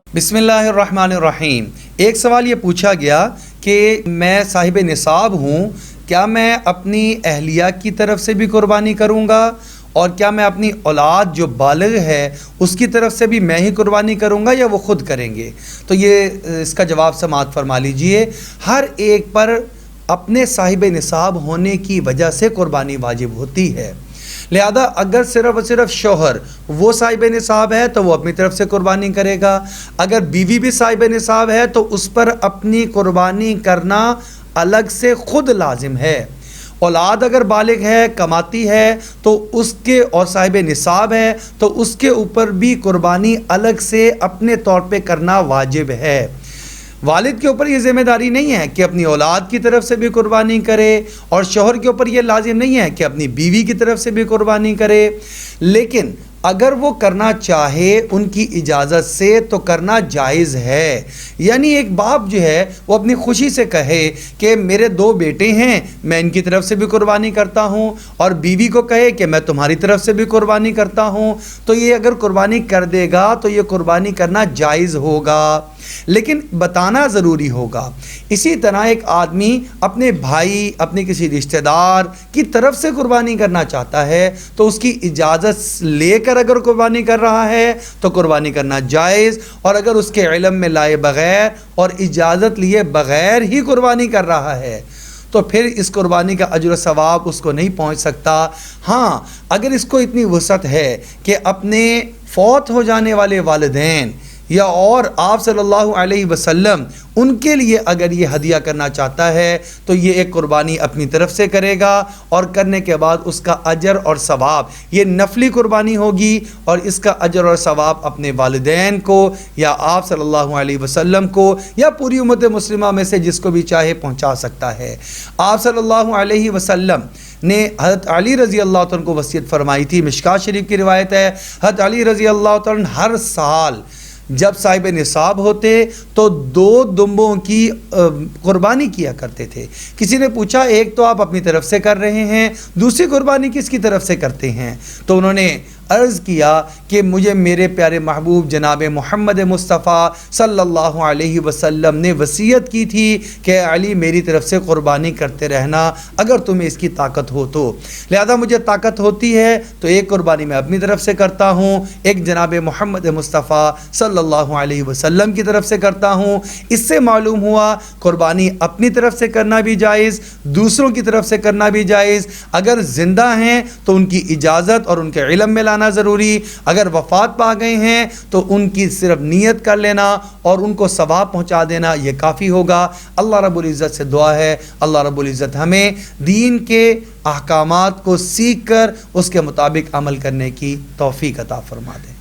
बिस्मिल्लाहिर्रहमानिर्रहीम। एक सवाल ये पूछा गया कि मैं साहिब निसाब हूँ, क्या मैं अपनी अहलिया की तरफ से भी कुर्बानी करूँगा और क्या मैं अपनी औलाद जो बालिग है उसकी तरफ से भी मैं ही कुर्बानी करूँगा या वो ख़ुद करेंगे? तो ये इसका जवाब समाअत फरमा लीजिए। हर एक पर अपने साहिब निसाब होने की वजह से कुर्बानी वाजिब होती है। लिहाजा अगर सिर्फ़ और सिर्फ शौहर वो साहिब निसाब है तो वो अपनी तरफ से कुर्बानी करेगा। अगर बीवी भी साहिब निसाब है तो उस पर अपनी कुर्बानी करना अलग से ख़ुद लाजिम है। औलाद अगर बालिग है, कमाती है तो उसके, और साहिब निसाब है तो उसके ऊपर भी कुर्बानी अलग से अपने तौर पे करना वाजिब है। वालिद के ऊपर ये ज़िम्मेदारी नहीं है कि अपनी औलाद की तरफ से भी कुर्बानी करे, और शौहर के ऊपर ये लाजिम नहीं है कि अपनी बीवी की तरफ से भी कुर्बानी करे। लेकिन अगर वो करना चाहे उनकी इजाज़त से तो करना जायज़ है। यानी एक बाप जो है वो अपनी खुशी से कहे कि मेरे 2 बेटे हैं, मैं इनकी तरफ से भी कुर्बानी करता हूँ, और बीवी को कहे कि मैं तुम्हारी तरफ से भी कुर्बानी करता हूँ, तो ये अगर कुर्बानी कर देगा तो ये कुर्बानी करना जायज़ होगा, लेकिन बताना ज़रूरी होगा। इसी तरह एक आदमी अपने भाई, अपने किसी रिश्तेदार की तरफ से कुर्बानी करना चाहता है तो उसकी इजाज़त लेकर अगर कुर्बानी कर रहा है तो कुर्बानी करना जायज़, और अगर उसके इल्म में लाए बग़ैर और इजाज़त लिए बग़ैर ही कुर्बानी कर रहा है तो फिर इस कुर्बानी का अजर सवाब उसको नहीं पहुंच सकता। हाँ, अगर इसको इतनी वसअत है कि अपने फौत हो जाने वाले वालिदैन या और आप सल्लल्लाहु अलैहि वसल्लम उनके लिए अगर ये हदिया करना चाहता है तो ये एक कुर्बानी अपनी तरफ से करेगा, और करने के बाद उसका अजर और सवाब, ये नफली कुर्बानी होगी, और इसका अजर और सवाब अपने वालिदैन को या आप सल्लल्लाहु अलैहि वसल्लम को या पूरी उम्मत मुस्लिमा में से जिसको भी चाहे पहुंचा सकता है। आप सल्लल्लाहु अलैहि वसल्लम ने हज़रत अली रज़ी अल्लाह तआला को वसीयत फरमाई थी। मिशकात शरीफ की रिवायत है, हज़रत अली रज़ी अल्लाह तआला हर साल जब साहिब निसाब होते तो 2 दुम्बों की कुर्बानी किया करते थे। किसी ने पूछा, एक तो आप अपनी तरफ से कर रहे हैं, दूसरी कुर्बानी किसकी तरफ से करते हैं? तो उन्होंने अर्ज़ किया कि मुझे मेरे प्यारे महबूब जनाब मोहम्मद मुस्तफ़ा सल्लल्लाहु अलैहि वसल्लम ने वसीयत की थी कि अली मेरी तरफ से कुर्बानी करते रहना अगर तुम्हें इसकी ताकत हो तो। लिहाजा मुझे ताकत होती है तो एक कुर्बानी मैं अपनी तरफ से करता हूँ, एक जनाब मोहम्मद मुस्तफ़ा सल्लल्लाहु अलैहि वसल्लम की तरफ से करता हूँ। इससे मालूम हुआ कुर्बानी अपनी तरफ से करना भी जायज़, दूसरों की तरफ से करना भी जायज़। अगर ज़िंदा हैं तो उनकी इजाज़त और उनके इल्म में लाना ज़रूरी, अगर वफ़ात पा गए हैं तो उनकी सिर्फ नियत कर लेना और उनको सवाब पहुँचा देना ये काफ़ी होगा। अल्लाह रब्बुल इज़्ज़त से दुआ है, अल्लाह रब्बुल इज़्ज़त हमें दीन के अहकामात को सीख कर उसके मुताबिक अमल करने की तौफ़ीक़ अता फ़रमा दे।